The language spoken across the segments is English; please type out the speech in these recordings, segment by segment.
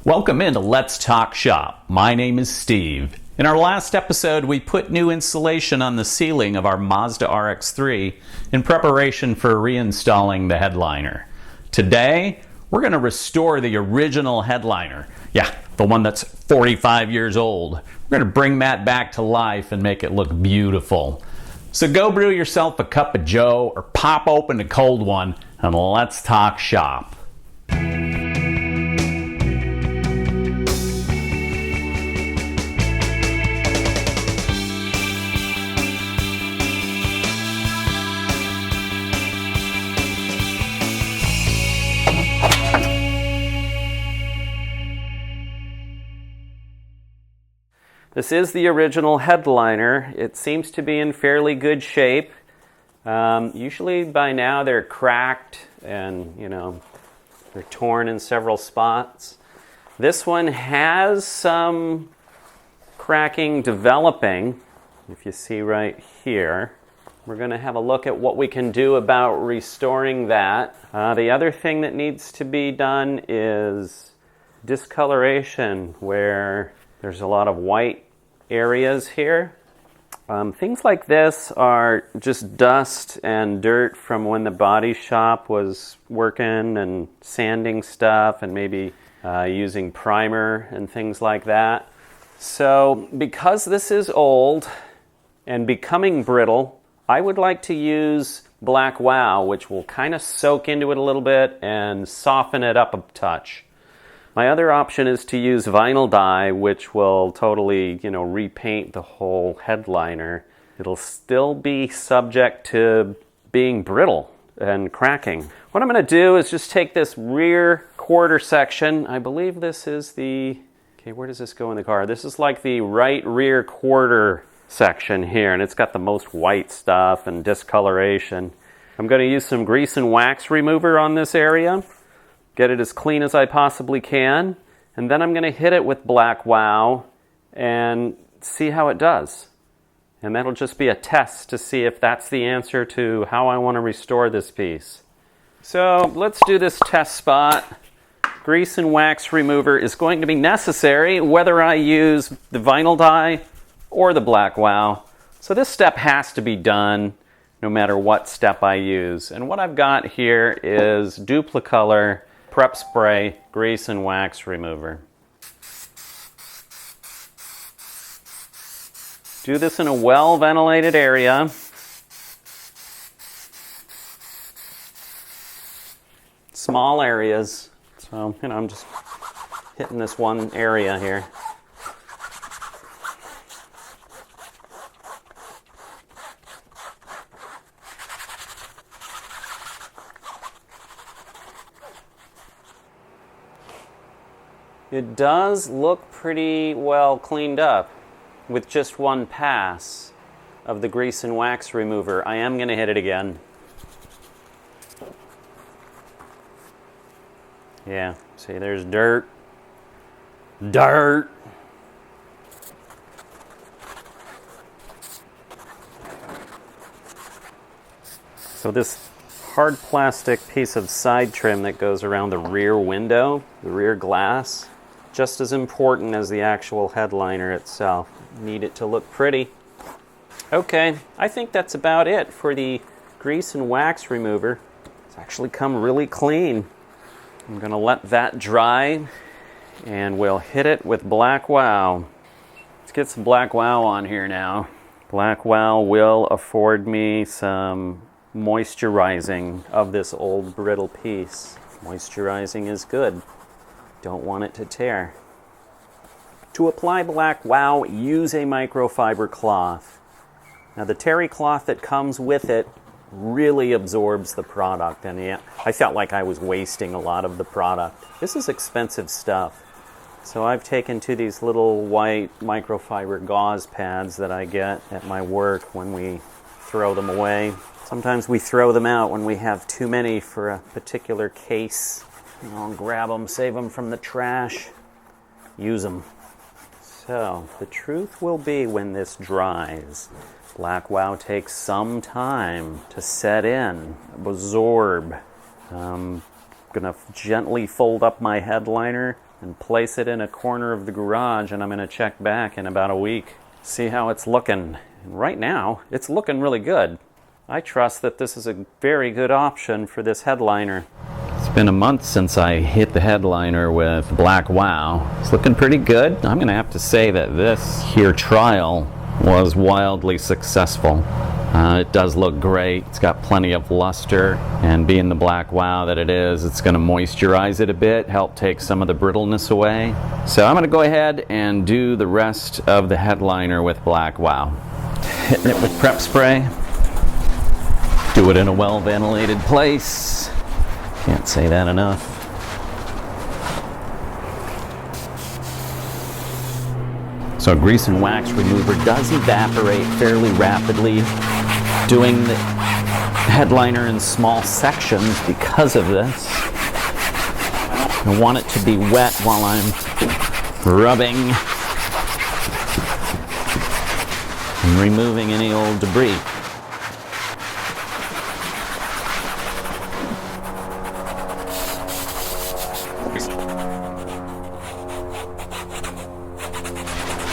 Welcome into Let's Talk Shop. My name is Steve. In our last episode, we put new insulation on the ceiling of our Mazda RX3 in preparation for reinstalling the headliner. Today, we're going to restore the original headliner. Yeah, the one that's 45 years old. We're going to bring that back to life and make it look beautiful. So go brew yourself a cup of joe or pop open a cold one and let's talk shop. This is the original headliner. It seems to be in fairly good shape. Usually by now they're cracked and, they're torn in several spots. This one has some cracking developing, if you see right here. We're going to have a look at what we can do about restoring that. The other thing that needs to be done is discoloration, where there's a lot of white areas here. Things like this are just dust and dirt from when the body shop was working and sanding stuff and maybe using primer and things like that. So because this is old and becoming brittle, I would like to use Black Wow, which will kind of soak into it a little bit and soften it up a touch. My other option is to use vinyl dye, which will totally, repaint the whole headliner. It'll still be subject to being brittle and cracking. What I'm going to do is just take this rear quarter section. I believe this is where does this go in the car? This is like the right rear quarter section here, and it's got the most white stuff and discoloration. I'm going to use some grease and wax remover on this area. Get it as clean as I possibly can, and then I'm going to hit it with Black Wow and see how it does. And that'll just be a test to see if that's the answer to how I want to restore this piece. So let's do this test spot. Grease and wax remover is going to be necessary whether I use the vinyl dye or the Black Wow. So this step has to be done no matter what step I use. And what I've got here is Duplicolor Prep Spray Grease and Wax Remover. Do this in a well-ventilated area. Small areas. So, I'm just hitting this one area here. It does look pretty well cleaned up with just one pass of the grease and wax remover. I am going to hit it again. Yeah, see, there's dirt. Dirt! So this hard plastic piece of side trim that goes around the rear window, the rear glass, just as important as the actual headliner itself. Need it to look pretty. Okay, I think that's about it for the grease and wax remover. It's actually come really clean. I'm going to let that dry and we'll hit it with Black Wow. Let's get some Black Wow on here now. Black Wow will afford me some moisturizing of this old brittle piece. Moisturizing is good. Don't want it to tear. To apply Black Wow, use a microfiber cloth. Now the terry cloth that comes with it really absorbs the product, and I felt like I was wasting a lot of the product. This is expensive stuff. So I've taken to these little white microfiber gauze pads that I get at my work when we throw them away. Sometimes we throw them out when we have too many for a particular case. I'll grab them, save them from the trash, use them. So, the truth will be when this dries. Black Wow takes some time to set in, absorb. I'm going to gently fold up my headliner, and place it in a corner of the garage, and I'm going to check back in about a week, see how it's looking. And right now, it's looking really good. I trust that this is a very good option for this headliner. It's been a month since I hit the headliner with Black Wow. It's looking pretty good. I'm going to have to say that this here trial was wildly successful. It does look great. It's got plenty of luster, and being the Black Wow that it is, it's going to moisturize it a bit, help take some of the brittleness away. So I'm going to go ahead and do the rest of the headliner with Black Wow. Hitting it with prep spray. Do it in a well-ventilated place. Can't say that enough. So Grease and Wax Remover does evaporate fairly rapidly. Doing the headliner in small sections because of this. I want it to be wet while I'm rubbing and removing any old debris.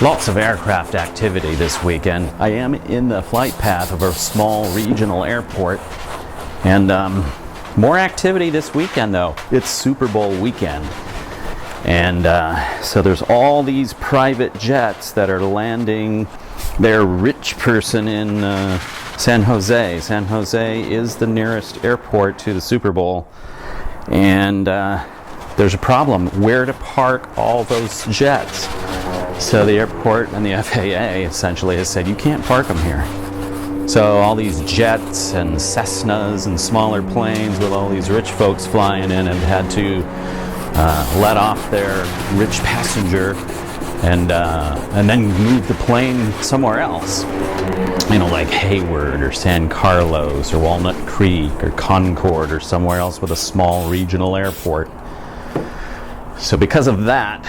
Lots of aircraft activity this weekend. I am in the flight path of a small regional airport, and more activity this weekend though. It's Super Bowl weekend, and so there's all these private jets that are landing their rich person in San Jose. San Jose is the nearest airport to the Super Bowl, and there's a problem where to park all those jets. So the airport and the FAA essentially has said, you can't park them here. So all these jets and Cessnas and smaller planes with all these rich folks flying in have had to let off their rich passenger and then move the plane somewhere else. You know, like Hayward or San Carlos or Walnut Creek or Concord or somewhere else with a small regional airport. So because of that,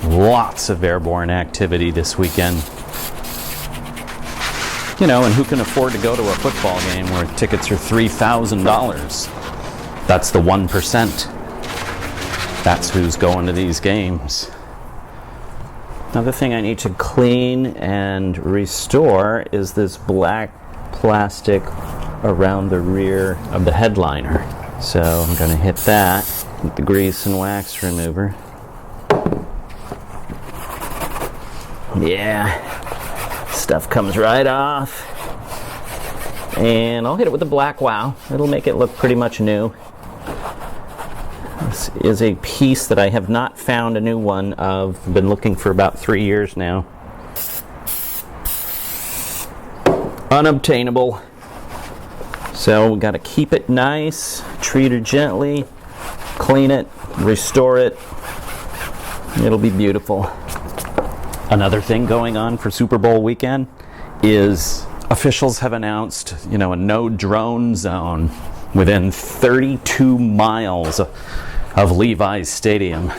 lots of airborne activity this weekend. You know, and who can afford to go to a football game where tickets are $3,000? That's the 1%. That's who's going to these games. Another thing I need to clean and restore is this black plastic around the rear of the headliner. So I'm going to hit that with the Grease and Wax Remover. Yeah, stuff comes right off. And I'll hit it with the Black Wow. It'll make it look pretty much new. This is a piece that I have not found a new one of. I've been looking for about 3 years now. Unobtainable. So we got to keep it nice, treat it gently, clean it, restore it. It'll be beautiful. Another thing going on for Super Bowl weekend is officials have announced, a no drone zone within 32 miles of Levi's Stadium.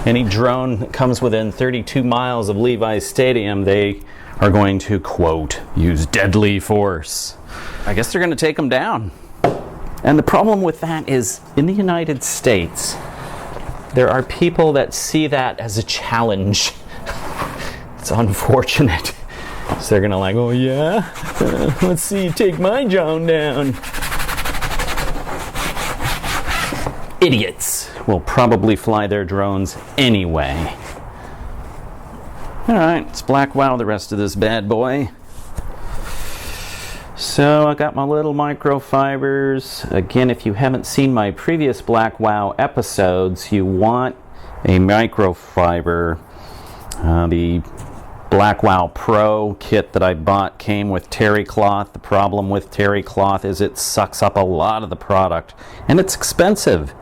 Any drone that comes within 32 miles of Levi's Stadium, they are going to, quote, use deadly force. I guess they're going to take them down. And the problem with that is, in the United States, there are people that see that as a challenge. It's unfortunate. So they're gonna oh yeah? Let's see you take my drone down. Idiots will probably fly their drones anyway. Alright, it's Black Wow the rest of this bad boy. So I got my little microfibers. Again, if you haven't seen my previous Black Wow episodes, you want a microfiber. The Black Wow Pro kit that I bought came with terry cloth. The problem with terry cloth is it sucks up a lot of the product, and it's expensive.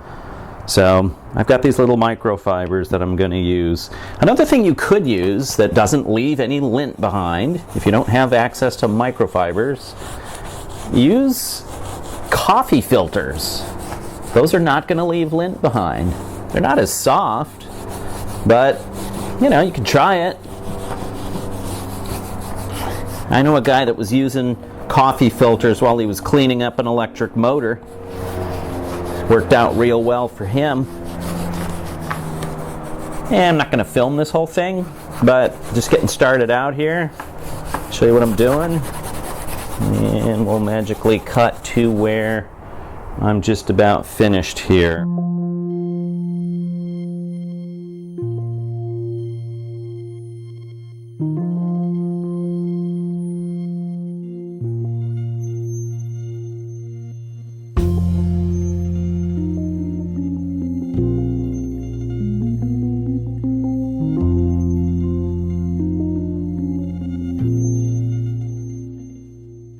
So I've got these little microfibers that I'm going to use. Another thing you could use that doesn't leave any lint behind, if you don't have access to microfibers, use coffee filters. Those are not going to leave lint behind. They're not as soft, but you can try it. I know a guy that was using coffee filters while he was cleaning up an electric motor. Worked out real well for him. And I'm not going to film this whole thing, but just getting started out here. Show you what I'm doing. And we'll magically cut to where I'm just about finished here.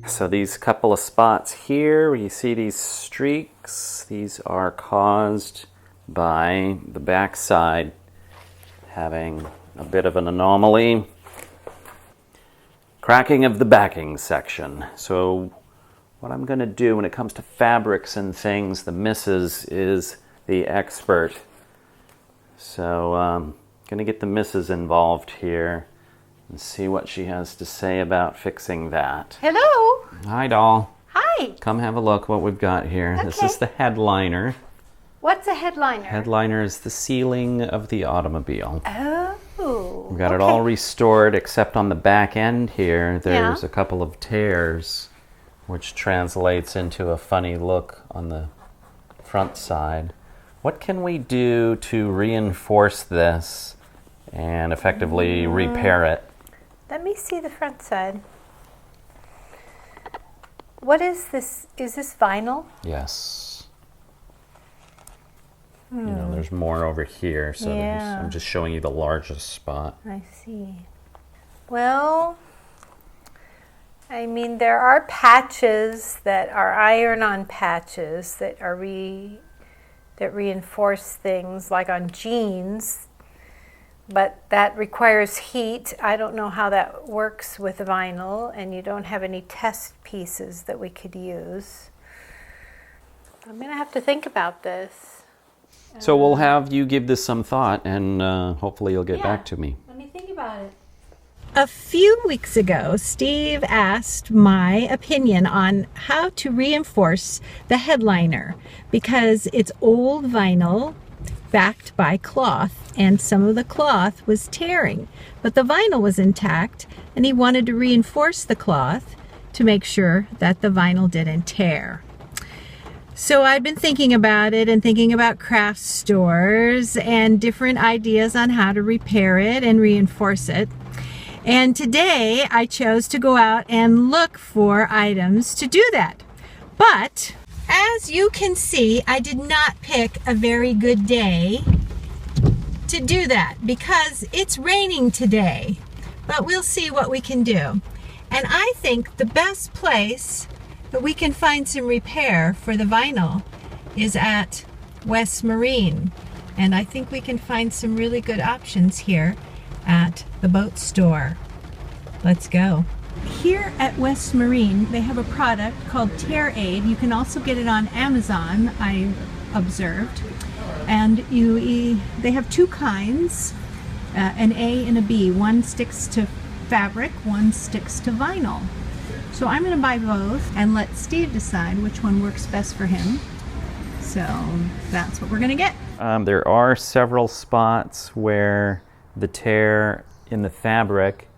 So these couple of spots here, where you see these streaks, these are caused by the back side having a bit of an anomaly. Cracking of the backing section. So what I'm going to do when it comes to fabrics and things, the missus is the expert. So I'm going to get the missus involved here and see what she has to say about fixing that. Hello. Hi, doll. Hi. Come have a look what we've got here. Okay. This is the headliner. What's a headliner? Headliner is the ceiling of the automobile. Oh. We've got it all restored, except on the back end here, there's Yeah. a couple of tears, which translates into a funny look on the front side. What can we do to reinforce this and effectively repair it? Let me see the front side. What is this? Is this vinyl? Yes. You know, there's more over here, so Yeah. I'm just showing you the largest spot. I see. Well, I mean, there are patches that are iron-on patches that are that reinforce things, like on jeans, but that requires heat. I don't know how that works with vinyl, and you don't have any test pieces that we could use. I'm going to have to think about this. So we'll have you give this some thought, and hopefully you'll get back to me. Let me think about it. A few weeks ago, Steve asked my opinion on how to reinforce the headliner because it's old vinyl backed by cloth, and some of the cloth was tearing, but the vinyl was intact, and he wanted to reinforce the cloth to make sure that the vinyl didn't tear. So I'd been thinking about it and thinking about craft stores and different ideas on how to repair it and reinforce it. And today I chose to go out and look for items to do that. But as you can see, I did not pick a very good day to do that because it's raining today. But we'll see what we can do. And I think the best place that we can find some repair for the vinyl is at West Marine. And I think we can find some really good options here at the boat store. Let's go. Here at West Marine, they have a product called Tear Aid. You can also get it on Amazon, I observed. And they have two kinds, an A and a B. One sticks to fabric, one sticks to vinyl. So I'm going to buy both and let Steve decide which one works best for him. So that's what we're going to get. There are several spots where the tear in the fabric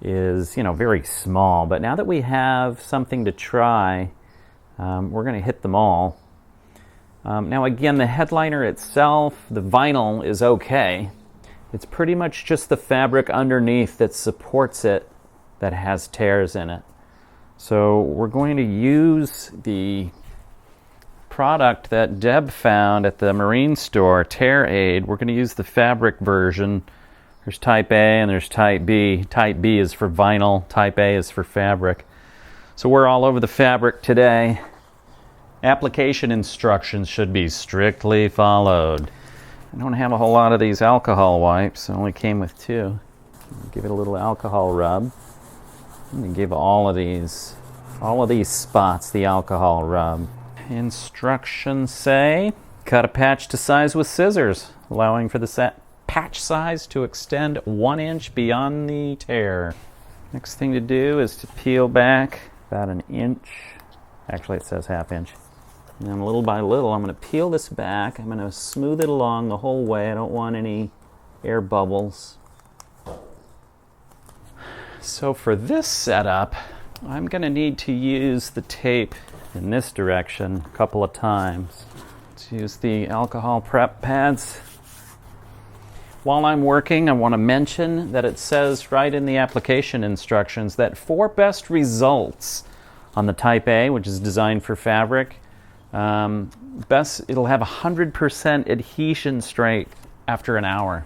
is, very small. But now that we have something to try, we're going to hit them all. Now again, the headliner itself, the vinyl is okay. It's pretty much just the fabric underneath that supports it that has tears in it. So we're going to use the product that Deb found at the marine store, Tear Aid. We're going to use the fabric version. There's type A and there's type B. Type B is for vinyl, type A is for fabric. So we're all over the fabric today. Application instructions should be strictly followed. I don't have a whole lot of these alcohol wipes. I only came with 2. Give it a little alcohol rub. I'm going to give all of these spots the alcohol rub. Instructions say, cut a patch to size with scissors, allowing for the patch size to extend 1 inch beyond the tear. Next thing to do is to peel back about 1 inch. Actually, it says 1/2 inch. And then little by little, I'm going to peel this back. I'm going to smooth it along the whole way. I don't want any air bubbles. So for this setup, I'm going to need to use the tape in this direction a couple of times. Let's use the alcohol prep pads. While I'm working, I want to mention that it says right in the application instructions that for best results on the Type A, which is designed for fabric, it'll have 100% adhesion strength after an hour.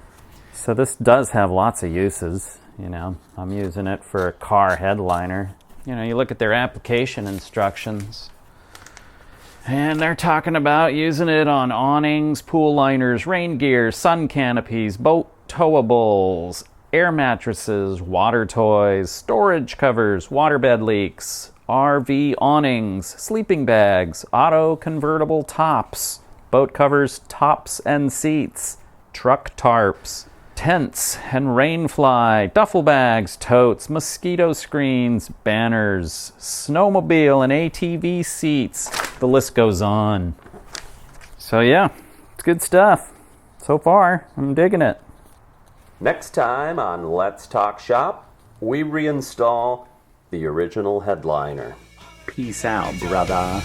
So this does have lots of uses. You know, I'm using it for a car headliner. You know, you look at their application instructions, and they're talking about using it on awnings, pool liners, rain gear, sun canopies, boat towables, air mattresses, water toys, storage covers, waterbed leaks, RV awnings, sleeping bags, auto convertible tops, boat covers, tops and seats, truck tarps, tents and rain fly, duffel bags, totes, mosquito screens, banners, snowmobile and ATV seats. The list goes on. So yeah, it's good stuff. So far, I'm digging it. Next time on Let's Talk Shop, we reinstall the original headliner. Peace out, brother.